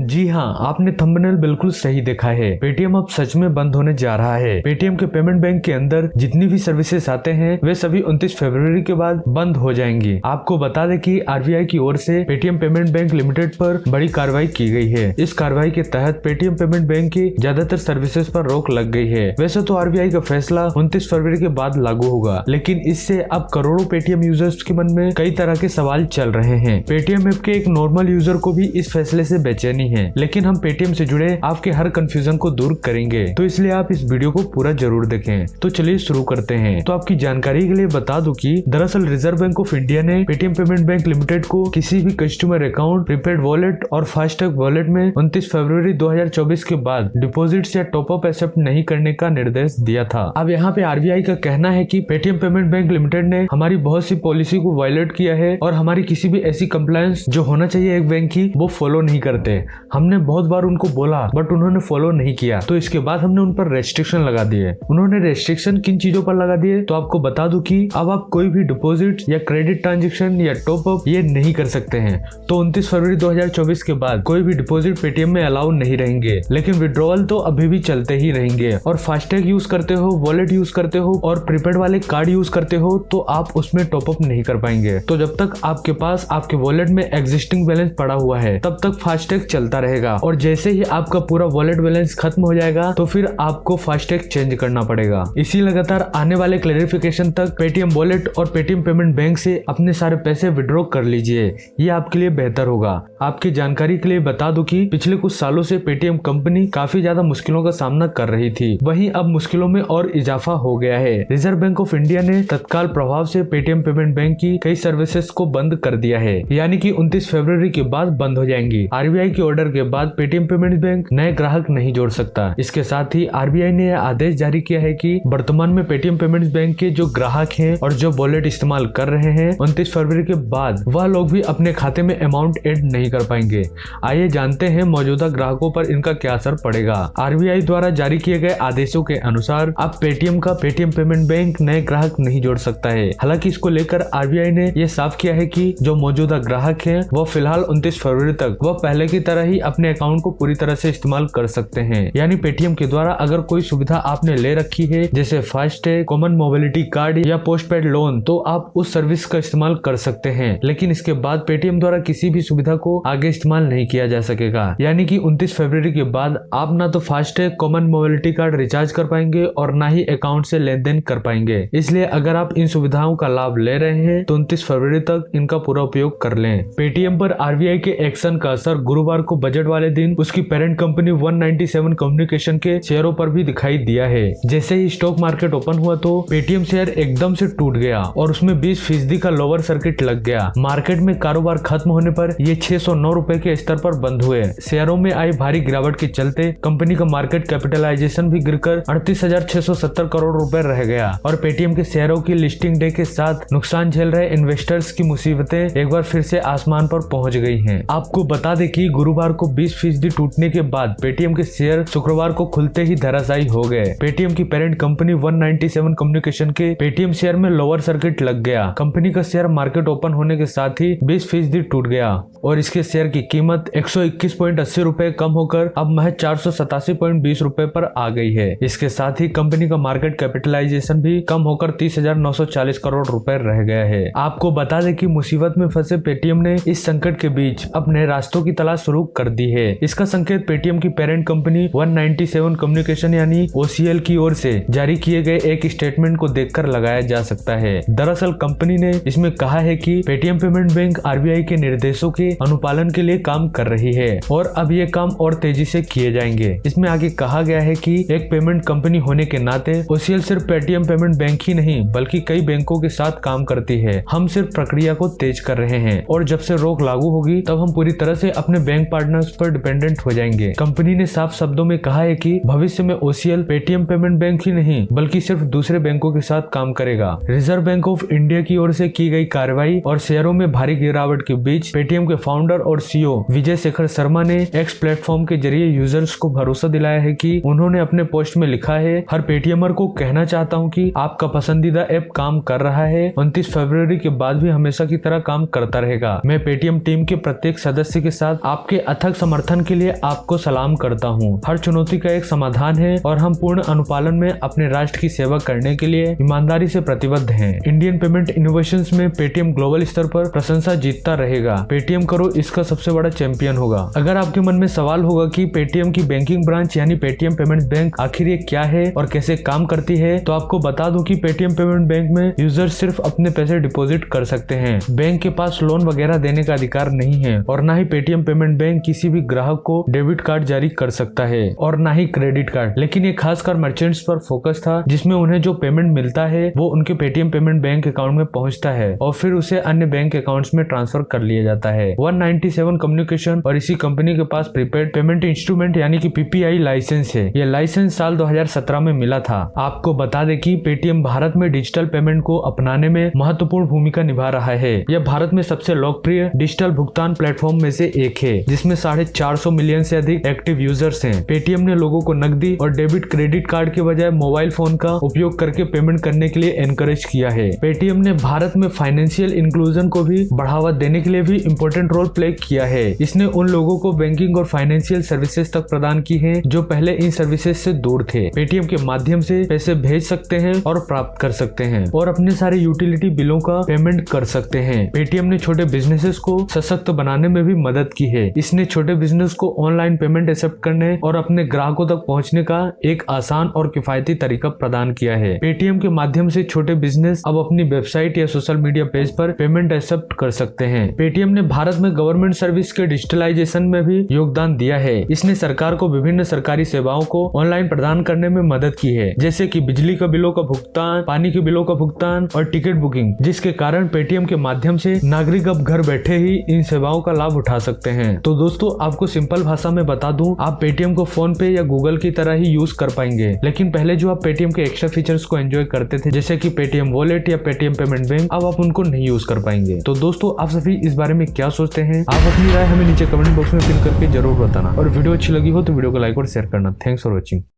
जी हाँ, आपने थंबनेल बिल्कुल सही देखा है। पेटीएम अब सच में बंद होने जा रहा है। पेटीएम के पेमेंट बैंक के अंदर जितनी भी सर्विसेज आते हैं वे सभी 29 फरवरी के बाद बंद हो जाएंगी। आपको बता दें कि आरबीआई की ओर से पेटीएम पेमेंट बैंक लिमिटेड पर बड़ी कार्रवाई की गई है। इस कार्रवाई के तहत पेटीएम पेमेंट बैंक की ज्यादातर सर्विसेज पर रोक लग गई है। वैसे तो आरबीआई का फैसला 29 फरवरी के बाद लागू होगा, लेकिन इससे अब करोड़ों पेटीएम यूजर्स के मन में कई तरह के सवाल चल रहे हैं। पेटीएम ऐप के एक नॉर्मल यूजर को भी इस फैसले से बेचैनी है, लेकिन हम पेटीएम से जुड़े आपके हर कंफ्यूजन को दूर करेंगे, तो इसलिए आप इस वीडियो को पूरा जरूर देखें। तो चलिए शुरू करते हैं। तो आपकी जानकारी के लिए बता दूं कि दरअसल रिजर्व बैंक ऑफ इंडिया ने पेटीएम पेमेंट बैंक लिमिटेड को किसी भी कस्टमर अकाउंट, प्रीपेड वॉलेट और फास्टैग वॉलेट में 29 फरवरी 2024 के बाद डिपॉजिट्स या टॉपअप एक्सेप्ट नहीं करने का निर्देश दिया था। अब यहाँ पे आरबीआई का कहना है कि पेटीएम पेमेंट बैंक लिमिटेड ने हमारी बहुत सी पॉलिसी को वायलेट किया है और हमारी किसी भी ऐसी कंप्लायंस जो होना चाहिए एक बैंक की वो फॉलो नहीं करते। हमने बहुत बार उनको बोला बट उन्होंने फॉलो नहीं किया, तो इसके बाद हमने उन पर रेस्ट्रिक्शन लगा दिए। उन्होंने रेस्ट्रिक्शन किन चीजों पर लगा दिए तो आपको बता दूं कि अब आप कोई भी डिपॉजिट या क्रेडिट ट्रांजैक्शन या टॉप अप ये नहीं कर सकते हैं। तो 29 फरवरी 2024 के बाद कोई भी डिपॉजिट पेटीएम में अलाउ नहीं रहेंगे, लेकिन विड्रॉवल तो अभी भी चलते ही रहेंगे। और फास्टैग यूज करते हो, वॉलेट यूज करते हो और प्रीपेड वाले कार्ड यूज करते हो तो आप उसमें टॉप अप नहीं कर पाएंगे। तो जब तक आपके पास आपके वॉलेट में एग्जिस्टिंग बैलेंस पड़ा हुआ है तब तक फास्टैग चलता रहेगा, और जैसे ही आपका पूरा वॉलेट बैलेंस खत्म हो जाएगा तो फिर आपको फास्टैग चेंज करना पड़ेगा। इसी लगातार आने वाले क्लैरिफिकेशन तक पेटीएम वॉलेट और पेटीएम पेमेंट बैंक से अपने सारे पैसे विड्रॉ कर लीजिए, ये आपके लिए बेहतर होगा। आपकी जानकारी के लिए बता दूं कि पिछले कुछ सालों से पेटीएम कंपनी काफी ज्यादा मुश्किलों का सामना कर रही थी, वहीं अब मुश्किलों में और इजाफा हो गया है। रिजर्व बैंक ऑफ इंडिया ने तत्काल प्रभाव से पेटीएम पेमेंट बैंक की कई सर्विसेज को बंद कर दिया है, यानी कि 29 फरवरी के बाद बंद हो जाएंगी। आरबीआई के ऑर्डर के बाद पेटीएम पेमेंट्स बैंक नए ग्राहक नहीं जोड़ सकता। इसके साथ ही आरबीआई ने यह आदेश जारी किया है कि वर्तमान में पेटीएम पेमेंट्स बैंक के जो ग्राहक हैं और जो वॉलेट इस्तेमाल कर रहे हैं 29 फरवरी के बाद वह लोग भी अपने खाते में अमाउंट ऐड नहीं कर पाएंगे। आइए जानते हैं मौजूदा ग्राहकों पर इनका क्या असर पड़ेगा। आरबीआई द्वारा जारी किए गए आदेशों के अनुसार अब पेटीएम का पेटीएम पेमेंट बैंक नए ग्राहक नहीं जोड़ सकता है। हालांकि इसको लेकर आरबीआई ने यह साफ किया है कि जो मौजूदा ग्राहक हैं वह फिलहाल 29 फरवरी तक वह पहले की तरह ही अपने अकाउंट को पूरी तरह से इस्तेमाल कर सकते हैं। यानी पेटीएम के द्वारा अगर कोई सुविधा आपने ले रखी है जैसे फास्टैग, कॉमन मोबिलिटी कार्ड या पोस्टपेड लोन, तो आप उस सर्विस का इस्तेमाल कर सकते हैं, लेकिन इसके बाद पेटीएम द्वारा किसी भी सुविधा को आगे इस्तेमाल नहीं किया जा सकेगा। यानी कि 29 फरवरी के बाद आप ना तो FASTag, common mobility card recharge कर पाएंगे और ना ही अकाउंट से लेन देन कर पाएंगे। इसलिए अगर आप इन सुविधाओं का लाभ ले रहे हैं तो 29 फरवरी तक इनका पूरा उपयोग कर लें। पेटीएम पर आरबीआई के एक्शन का असर गुरुवार को बजट वाले दिन उसकी पेरेंट कंपनी 197 कम्युनिकेशन के शेयरों पर भी दिखाई दिया है। जैसे ही स्टॉक मार्केट ओपन हुआ तो पेटीएम शेयर एकदम से टूट गया और उसमें 20% का लोअर सर्किट लग गया। मार्केट में कारोबार खत्म होने पर ये 609 रुपए के स्तर पर बंद हुए। शेयरों में आई भारी गिरावट के चलते कंपनी का मार्केट कैपिटलाइजेशन भी गिरकर 38,670 करोड़ रुपए रह गया और पेटीएम के शेयरों की लिस्टिंग डे के साथ नुकसान झेल रहे इन्वेस्टर्स की मुसीबतें एक बार फिर से आसमान पर पहुंच गई हैं। आपको बता दें कि गुरुवार को 20% टूटने के बाद पेटीएम के शेयर शुक्रवार को खुलते ही धराशायी हो गए। पेटीएम की पेरेंट कंपनी 197 कम्युनिकेशन के पेटीएम शेयर में लोअर सर्किट लग गया। कंपनी का शेयर मार्केट ओपन होने के साथ ही 20% टूट गया और इसके शेयर की कीमत 121.80 रुपए कम होकर अब महज 487.20 रुपए पर आ गई है। इसके साथ ही कंपनी का मार्केट कैपिटलाइजेशन भी कम होकर 30,940 करोड़ रुपए रह गया है। आपको बता दें कि मुसीबत में फंसे पेटीएम ने इस संकट के बीच अपने रास्तों की तलाश शुरू कर दी है। इसका संकेत पेटीएम की पेरेंट कंपनी 197 कम्युनिकेशन यानी ओसीएल की ओर से जारी किए गए एक स्टेटमेंट को देखकर लगाया जा सकता है। दरअसल कंपनी ने इसमें कहा है कि पेटीएम पेमेंट बैंक आरबीआई के निर्देशों के अनुपालन के लिए काम कर रही है और अब ये काम और तेजी से किए जाएंगे। इसमें आगे कहा गया है कि एक पेमेंट कंपनी होने के नाते ओसीएल सिर्फ पेटीएम पेमेंट बैंक ही नहीं बल्कि कई बैंकों के साथ काम करती है। हम सिर्फ प्रक्रिया को तेज कर रहे हैं और जब से रोक लागू होगी तब हम पूरी तरह से अपने बैंक पार्टनर्स पर डिपेंडेंट हो जाएंगे। कंपनी ने साफ शब्दों में कहा है कि भविष्य में ओसीएल पेटीएम पेमेंट बैंक ही नहीं बल्कि सिर्फ दूसरे बैंकों के साथ काम करेगा। रिजर्व बैंक ऑफ इंडिया की ओर से की गई कार्रवाई और शेयरों में भारी गिरावट के बीच पेटीएम के फाउंडर और सीईओ विजय शेखर शर्मा ने एक्स प्लेटफॉर्म के जरिए यूजर्स को भरोसा दिलाया है कि उन्होंने अपने पोस्ट में लिखा है, हर पेटीएमर को कहना चाहता हूं कि आपका पसंदीदा ऐप काम कर रहा है। 29 फरवरी के बाद भी हमेशा की तरह काम करता रहेगा। मैं पेटीएम टीम के प्रत्येक सदस्य के साथ आपके अथक समर्थन के लिए आपको सलाम करता हूँ। हर चुनौती का एक समाधान है और हम पूर्ण अनुपालन में अपने राष्ट्र की सेवा करने के लिए ईमानदारी से प्रतिबद्ध हैं। इंडियन पेमेंट इनोवेशंस में पेटीएम ग्लोबल स्तर पर प्रशंसा जीतता रहेगा। पेटीएम करो इसका सबसे बड़ा चैंपियन होगा। अगर आपके मन में सवाल होगा कि पेटीएम की बैंकिंग ब्रांच यानी पेटीएम पेमेंट्स बैंक आखिर ये क्या है और कैसे काम करती है, तो आपको बता दूं कि पेटीएम पेमेंट बैंक में यूजर सिर्फ अपने पैसे डिपॉजिट कर सकते हैं। बैंक के पास लोन वगैरह देने का अधिकार नहीं है और ना ही पेटीएम पेमेंट बैंक किसी भी ग्राहक को डेबिट कार्ड जारी कर सकता है और ना ही क्रेडिट कार्ड। लेकिन ये खासकर मर्चेंट्स पर फोकस था, जिसमें उन्हें जो पेमेंट मिलता है वो उनके पेटीएम पेमेंट बैंक अकाउंट में पहुंचता है और फिर उसे अन्य बैंक अकाउंट्स में ट्रांसफर कर लिया जाता है। 197 कम्युनिकेशन और इसी कंपनी के पास प्रीपेड पेमेंट इंस्ट्रूमेंट यानी कि पीपीआई लाइसेंस है। यह लाइसेंस साल 2017 में मिला था। आपको बता दें कि पेटीएम भारत में डिजिटल पेमेंट को अपनाने में महत्वपूर्ण भूमिका निभा रहा है। यह भारत में सबसे लोकप्रिय डिजिटल भुगतान प्लेटफॉर्म में से एक है, जिसमें 450 मिलियन से अधिक एक्टिव यूजर्स हैं। पेटीएम ने लोगों को नकदी और डेबिट क्रेडिट कार्ड के बजाय मोबाइल फोन का उपयोग करके पेमेंट करने के लिए एनकरेज किया है। पेटीएम ने भारत में फाइनेंशियल इंक्लूजन को भी बढ़ावा देने के लिए भी इम्पोर्टेंट रोल प्ले किया है। इसने उन लोगों को बैंकिंग और फाइनेंशियल सर्विसेज तक प्रदान की है जो पहले इन सर्विसेज से दूर थे। पेटीएम के माध्यम से पैसे भेज सकते हैं और प्राप्त कर सकते हैं और अपने सारे यूटिलिटी बिलों का पेमेंट कर सकते हैं। पेटीएम ने छोटे बिजनेसेस को सशक्त बनाने में भी मदद की है। इसने छोटे बिजनेस को ऑनलाइन पेमेंट एक्सेप्ट करने और अपने ग्राहकों तक पहुंचने का एक आसान और किफायती तरीका प्रदान किया है। पेटीएम के माध्यम से छोटे बिजनेस अब अपनी वेबसाइट या सोशल मीडिया पेज पर पेमेंट एक्सेप्ट कर सकते हैं। पेटीएम ने भारत में गवर्नमेंट सर्विस के डिजिटलाइजेशन में भी योगदान दिया है। इसने सरकार को विभिन्न सरकारी सेवाओं को ऑनलाइन प्रदान करने में मदद की है, जैसे कि बिजली का बिलों का भुगतान, पानी के बिलों का भुगतान और टिकट बुकिंग, जिसके कारण पेटीएम के माध्यम से नागरिक अब घर बैठे ही इन सेवाओं का लाभ उठा सकते हैं। तो दोस्तों, आपको सिंपल भाषा में बता दूं, आप पेटीएम को फोन पे या गूगल की तरह ही यूज कर पाएंगे। लेकिन पहले जो आप पेटीएम के एक्स्ट्रा फीचर्स को एंजॉय करते थे, जैसे कि पेटीएम वॉलेट या पेटीएम पेमेंट बैंक, अब आप उनको नहीं यूज कर पाएंगे। तो दोस्तों, आप सभी इस बारे में क्या सोचते हैं? आप अपनी राय हमें नीचे कमेंट बॉक्स में फिल करके जरूर बताना और वीडियो अच्छी लगी हो तो वीडियो को लाइक और शेयर करना। Thanks for watching.